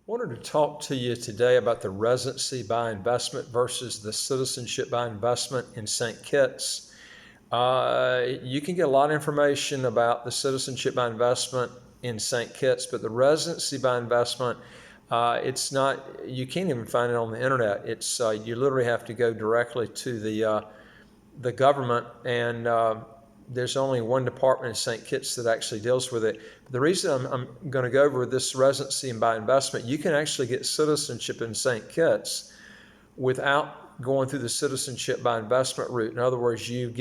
Wanted to talk to you today about the residency by investment versus the citizenship by investment in St. Kitts. You can get a lot of information about the citizenship by investment in St. Kitts, but the residency by investment, it's not, you can't even find it on the internet. It's you literally have to go directly to the government, and there's only one department in St. Kitts that actually deals with it. The reason I'm going to go over this residency and by investment, you can actually get citizenship in St. Kitts without going through the citizenship by investment route. In other words, you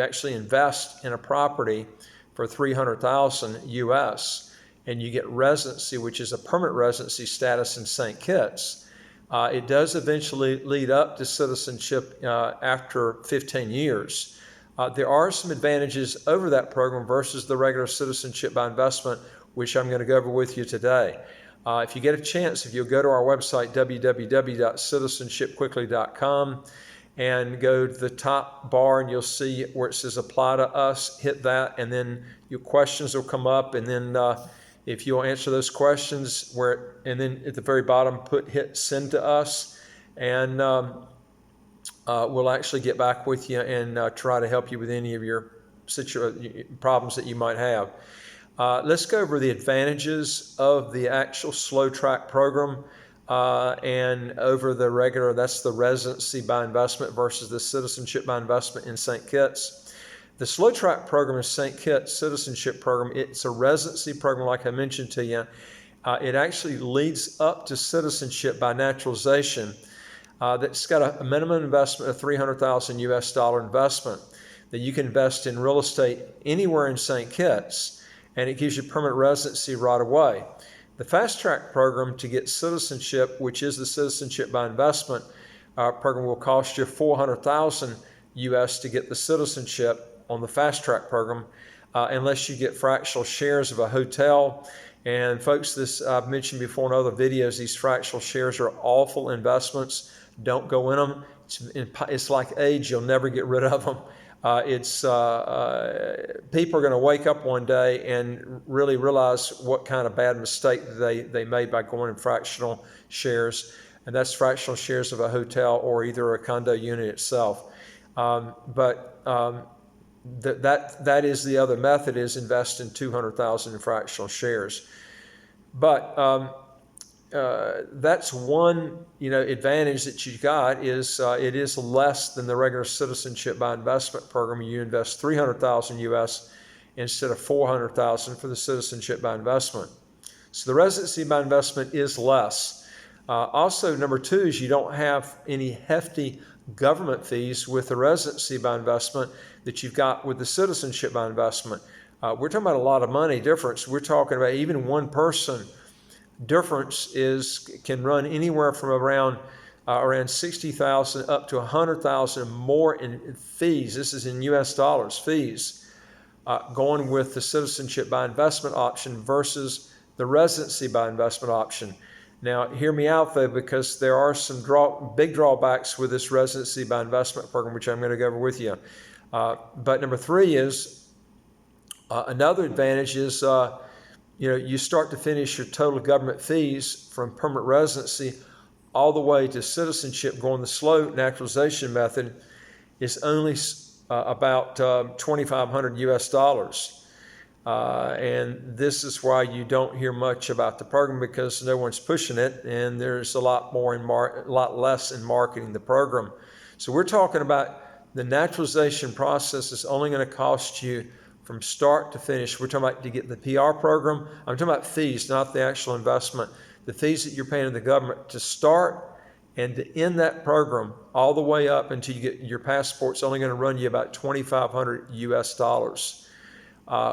actually invest in a property for $300,000 US, and you get residency, which is a permanent residency status in St. Kitts. It does eventually lead up to citizenship after 15 years. There are some advantages over that program versus the regular citizenship by investment, which I'm going to go over with you today. If you get a chance, if you'll go to our website, www.citizenshipquickly.com, and go to the top bar and you'll see where it says apply to us, hit that, and then your questions will come up, and then if you'll answer those questions, and then at the very bottom hit send to us, and we'll actually get back with you and try to help you with any of your problems that you might have. Let's go over the advantages of the actual slow track program and over the regular, that's the residency by investment versus the citizenship by investment in St. Kitts. The slow track program is St. Kitts citizenship program. It's a residency program, like I mentioned to you. It actually leads up to citizenship by naturalization. That's got a minimum investment of $300,000 US investment that you can invest in real estate anywhere in St. Kitts, and it gives you permanent residency right away. The fast track program to get citizenship, which is the citizenship by investment program, will cost you $400,000 US to get the citizenship on the fast track program, unless you get fractional shares of a hotel. And folks, this I've mentioned before in other videos, these fractional shares are awful investments. Don't go in them. It's like age, you'll never get rid of them. People are going to wake up one day and really realize what kind of bad mistake they made by going in fractional shares, and that's fractional shares of a hotel or either a condo unit itself. That is the other method, is invest in $200,000 in fractional shares. But that's one advantage that you got, is it is less than the regular citizenship by investment program. You invest $300,000 US instead of $400,000 for the citizenship by investment. So the residency by investment is less. Also, number two is you don't have any hefty government fees with the residency by investment that you've got with the citizenship by investment. We're talking about a lot of money difference. We're talking about even one person difference can run anywhere from around $60,000 up to $100,000 more in fees. This is in US dollars, fees, going with the citizenship by investment option versus the residency by investment option. Now, hear me out though, because there are some big drawbacks with this residency by investment program, which I'm going to go over with you. But number three is another advantage is you start to finish your total government fees from permanent residency all the way to citizenship going the slow naturalization method is only about $2,500 US. And this is why you don't hear much about the program, because no one's pushing it, and there's a lot less in marketing the program. So we're talking about the naturalization process is only going to cost you from start to finish. We're talking about to get the PR program. I'm talking about fees, not the actual investment. The fees that you're paying to the government to start and to end that program all the way up until you get your passport's only going to run you about $2,500 US.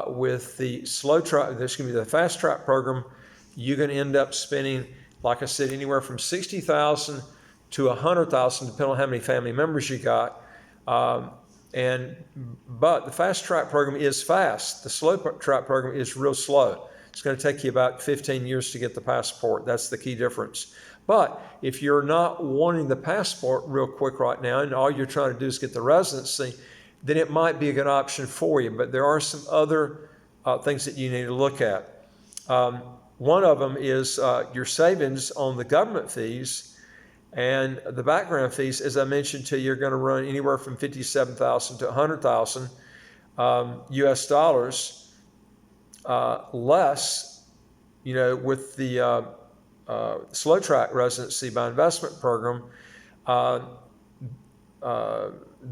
With the the fast track program, you're going to end up spending, like I said, anywhere from $60,000 to $100,000, depending on how many family members you got. But the fast track program is fast. The slow track program is real slow. It's going to take you about 15 years to get the passport. That's the key difference. But if you're not wanting the passport real quick right now, and all you're trying to do is get the residency, then it might be a good option for you. But there are some other things that you need to look at. One of them is your savings on the government fees, and the background fees, as I mentioned to you, are going to run anywhere from 57,000 to 100,000 US dollars less, with the slow track residency by investment program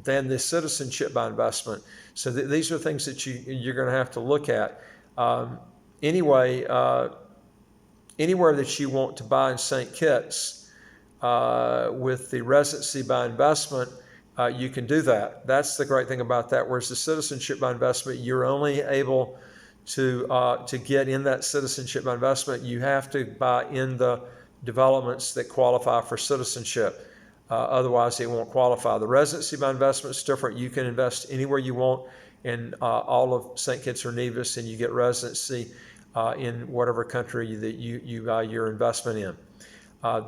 than the citizenship by investment. So these are things that you're going to have to look at. Anyway, anywhere that you want to buy in St. Kitts with the residency by investment, you can do that. That's the great thing about that. Whereas the citizenship by investment, you're only able to get in that citizenship by investment. You have to buy in the developments that qualify for citizenship. Otherwise, it won't qualify. The residency by investment is different. You can invest anywhere you want in all of St. Kitts or Nevis, and you get residency in whatever country that you buy your investment in.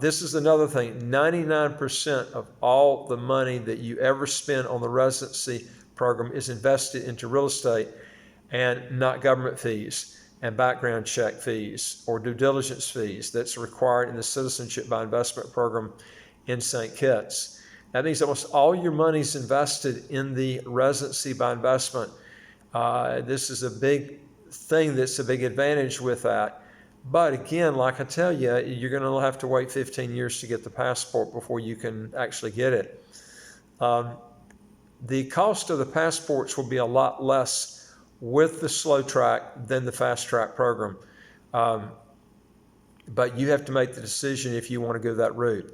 This is another thing. 99% of all the money that you ever spend on the residency program is invested into real estate and not government fees and background check fees or due diligence fees that's required in the citizenship by investment program in St. Kitts. That means almost all your money is invested in the residency by investment. This is a big thing that's a big advantage with that. But again, like I tell you, you're going to have to wait 15 years to get the passport before you can actually get it. The cost of the passports will be a lot less with the slow track than the fast track program. But you have to make the decision if you want to go that route.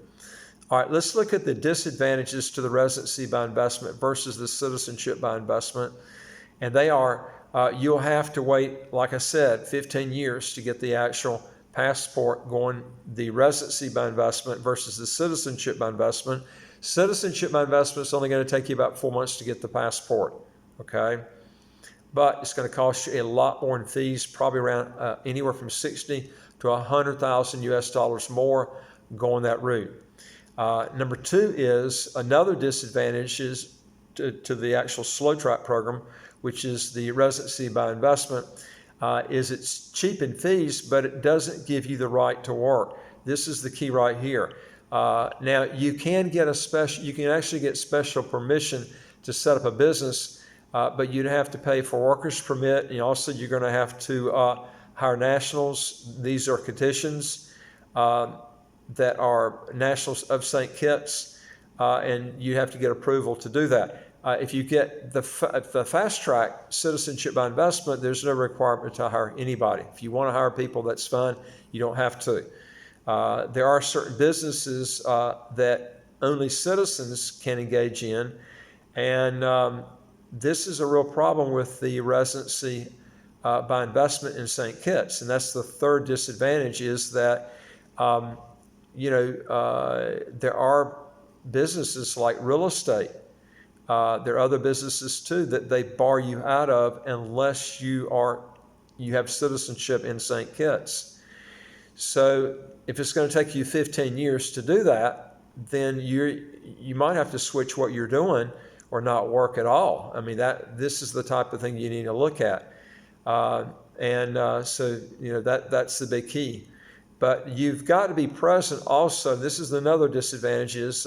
All right, let's look at the disadvantages to the residency by investment versus the citizenship by investment. And they are, you'll have to wait, like I said, 15 years to get the actual passport going the residency by investment versus the citizenship by investment. Citizenship by investment is only going to take you about 4 months to get the passport, okay? But it's going to cost you a lot more in fees, probably around anywhere from 60 to 100,000 US dollars more going that route. Number two is another disadvantage is to the actual slow track program, which is the residency by investment, is it's cheap in fees, but it doesn't give you the right to work. This is the key right here. Now you can get you can actually get special permission to set up a business, but you'd have to pay for workers permit, and also you're going to have to hire nationals. These are conditions that are nationals of St. Kitts, and you have to get approval to do that. If you get the fast track citizenship by investment, there's no requirement to hire anybody. If you want to hire people, that's fine. You don't have to. There are certain businesses that only citizens can engage in, and this is a real problem with the residency by investment in St. Kitts, and that's the third disadvantage is that there are businesses like real estate. There are other businesses too that they bar you out of unless you have citizenship in St. Kitts. So if it's going to take you 15 years to do that, then you might have to switch what you're doing or not work at all. I mean, this is the type of thing you need to look at. So that's the big key. But you've got to be present also. This is another disadvantage is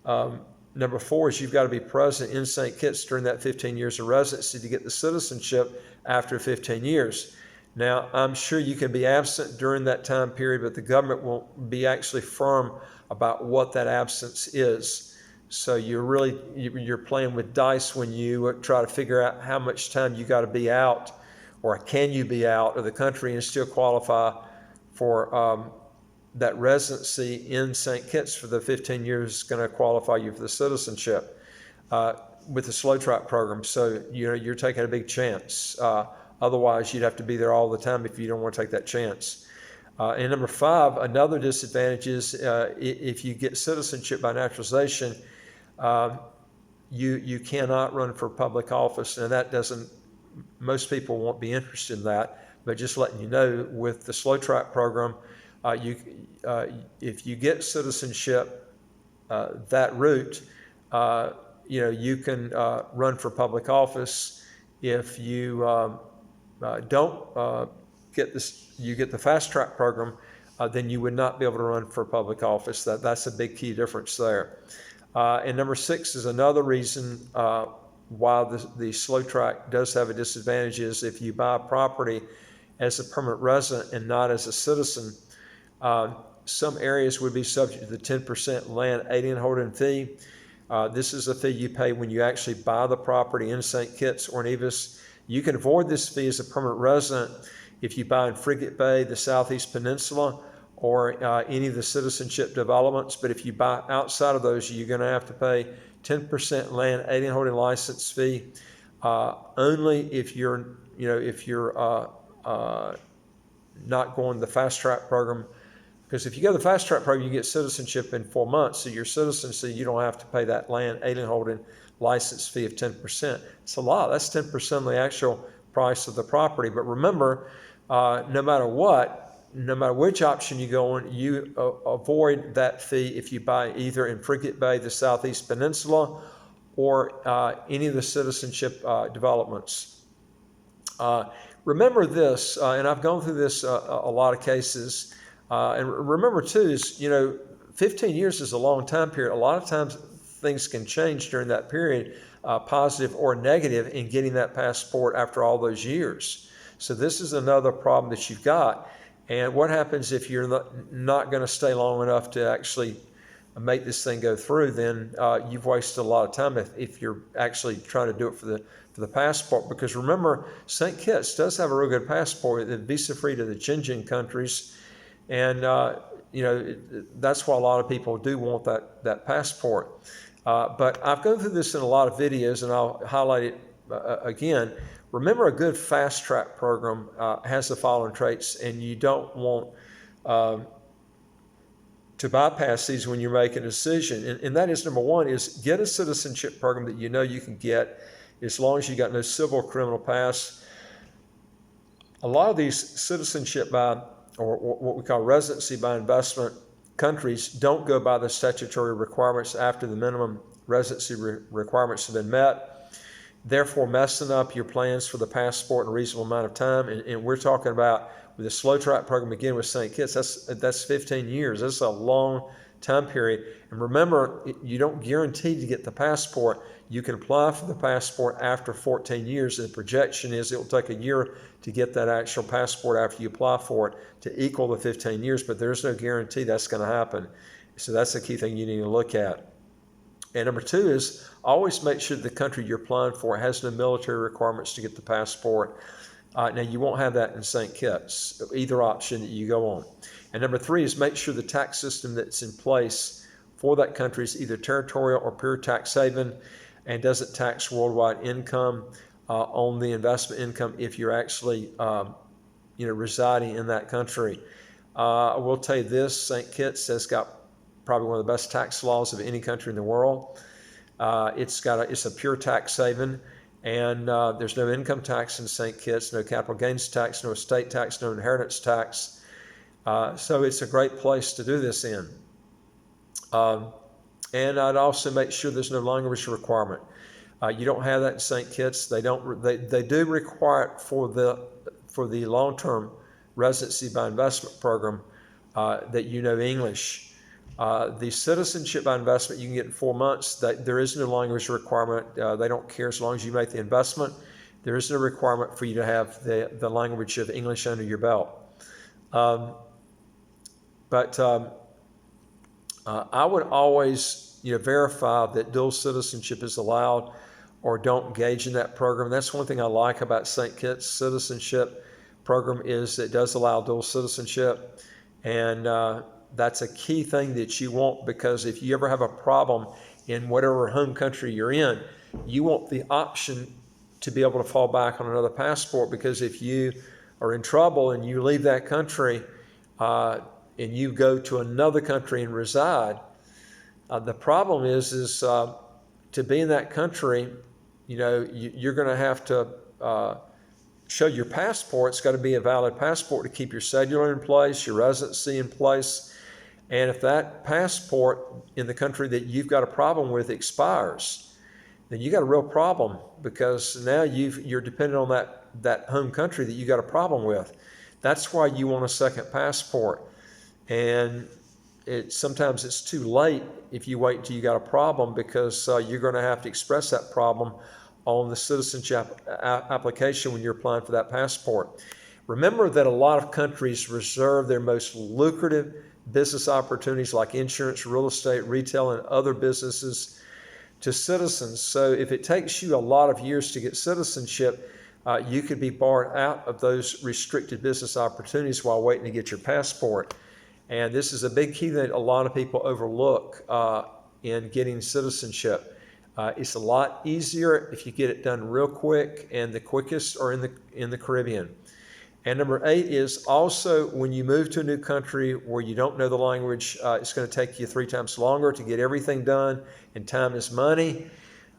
number four is you've got to be present in St. Kitts during that 15 years of residency to get the citizenship after 15 years. Now, I'm sure you can be absent during that time period, but the government won't be actually firm about what that absence is. So you're playing with dice when you try to figure out how much time you got to be out, or can you be out of the country and still qualify for that residency in St. Kitts for the 15 years is going to qualify you for the citizenship with the slow track program. So you're taking a big chance. Otherwise, you'd have to be there all the time if you don't want to take that chance. And number five, another disadvantage is if you get citizenship by naturalization, you cannot run for public office, and most people won't be interested in that. But just letting you know, with the slow track program, if you get citizenship that route, you can run for public office. If you don't get the fast track program, then you would not be able to run for public office. That's a big key difference there. And number 6 is another reason why the slow track does have a disadvantage is if you buy property as a permanent resident and not as a citizen, some areas would be subject to the 10% land alien holding fee. This is a fee you pay when you actually buy the property in St. Kitts or Nevis. You can avoid this fee as a permanent resident if you buy in Frigate Bay, the Southeast Peninsula, or any of the citizenship developments. But if you buy outside of those, you're going to have to pay 10% land alien holding license fee. Only if you're not going the fast track program. Because if you go the fast track program, you get citizenship in 4 months. So your citizenship, you don't have to pay that land alien holding license fee of 10%. It's a lot. That's 10% of the actual price of the property. But remember, no matter which option you go on, you avoid that fee if you buy either in Frigate Bay, the Southeast Peninsula, or any of the citizenship developments. Remember this, and I've gone through this a lot of cases. And remember too is, 15 years is a long time period. A lot of times things can change during that period, positive or negative, in getting that passport after all those years. So this is another problem that you've got. And what happens if you're not going to stay long enough to actually make this thing go through? Then you've wasted a lot of time if you're actually trying to do it for the passport. Because remember, St. Kitts does have a real good passport. It's visa-free to the Chin countries. And, that's why a lot of people do want that passport. But I've gone through this in a lot of videos, and I'll highlight it again. Remember, a good fast track program has the following traits, and you don't want to bypass these when you're making a decision. And that is, number 1 is get a citizenship program that you know you can get as long as you got no civil or criminal past. A lot of these citizenship or what we call residency by investment countries don't go by the statutory requirements after the minimum residency requirements have been met, therefore messing up your plans for the passport in a reasonable amount of time. And we're talking about with the slow track program, again with St. Kitts, that's 15 years. That's a long time period. And remember, you don't guarantee to get the passport. You can apply for the passport after 14 years. The projection is it will take a year to get that actual passport after you apply for it to equal the 15 years, but there's no guarantee that's going to happen. So that's the key thing you need to look at. And number 2 is always make sure the country you're applying for has no military requirements to get the passport. Now, you won't have that in St. Kitts, either option that you go on. And number 3 is make sure the tax system that's in place for that country is either territorial or pure tax haven and doesn't tax worldwide income on the investment income if you're actually residing in that country. I will tell you this, St. Kitts has got probably one of the best tax laws of any country in the world. It's a pure tax haven, and there's no income tax in St. Kitts, no capital gains tax, no estate tax, no inheritance tax. So it's a great place to do this in. And I'd also make sure there's no language requirement. You don't have that in St. Kitts. They do require it for the long-term residency by investment program that you know English. The citizenship by investment you can get in 4 months. There is no language requirement. They don't care as long as you make the investment. There is no requirement for you to have the language of English under your belt. But I would always verify that dual citizenship is allowed or don't engage in that program. That's one thing I like about St. Kitts citizenship program is it does allow dual citizenship. And that's a key thing that you want, because if you ever have a problem in whatever home country you're in, you want the option to be able to fall back on another passport, because if you are in trouble and you leave that country and you go to another country and reside, the problem is to be in that country, you're going to have to show your passport. It's got to be a valid passport to keep your cellular in place, your residency in place. And if that passport in the country that you've got a problem with expires, then you got a real problem, because now you're dependent on that home country that you got a problem with. That's why you want a second passport. And sometimes it's too late if you wait until you got a problem, because you're going to have to express that problem on the citizenship application when you're applying for that passport. Remember that a lot of countries reserve their most lucrative business opportunities like insurance, real estate, retail, and other businesses to citizens. So if it takes you a lot of years to get citizenship, you could be barred out of those restricted business opportunities while waiting to get your passport. And this is a big key that a lot of people overlook in getting citizenship. It's a lot easier if you get it done real quick, and the quickest are in the Caribbean. And number 8 is also, when you move to a new country where you don't know the language, it's going to take you 3 times longer to get everything done, and time is money.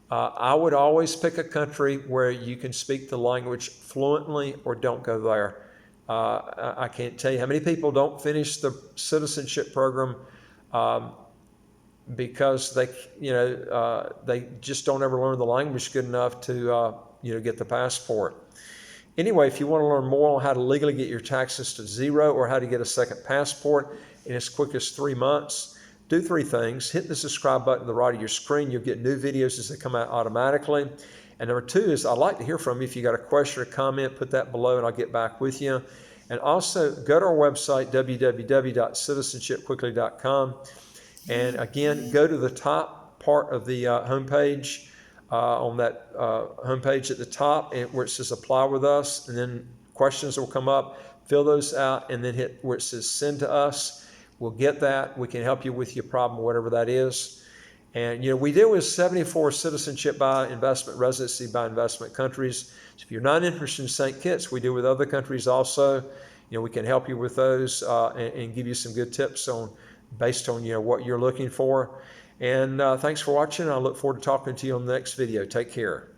I would always pick a country where you can speak the language fluently, or don't go there. I can't tell you how many people don't finish the citizenship program because they just don't ever learn the language good enough to get the passport. Anyway, if you want to learn more on how to legally get your taxes to zero, or how to get a second passport in as quick as 3 months, do 3 things. Hit the subscribe button to the right of your screen. You'll get new videos as they come out automatically. And number 2 is, I'd like to hear from you. If you got a question or comment, put that below and I'll get back with you. And also go to our website, www.citizenshipquickly.com. And again, go to the top part of the homepage, on that homepage at the top, where it says apply with us, and then questions will come up. Fill those out and then hit where it says send to us. We'll get that. We can help you with your problem, whatever that is. And we deal with 74 citizenship by investment, residency by investment countries. So if you're not interested in St. Kitts, we deal with other countries also. We can help you with those and give you some good tips based on what you're looking for. And thanks for watching. I look forward to talking to you on the next video. Take care.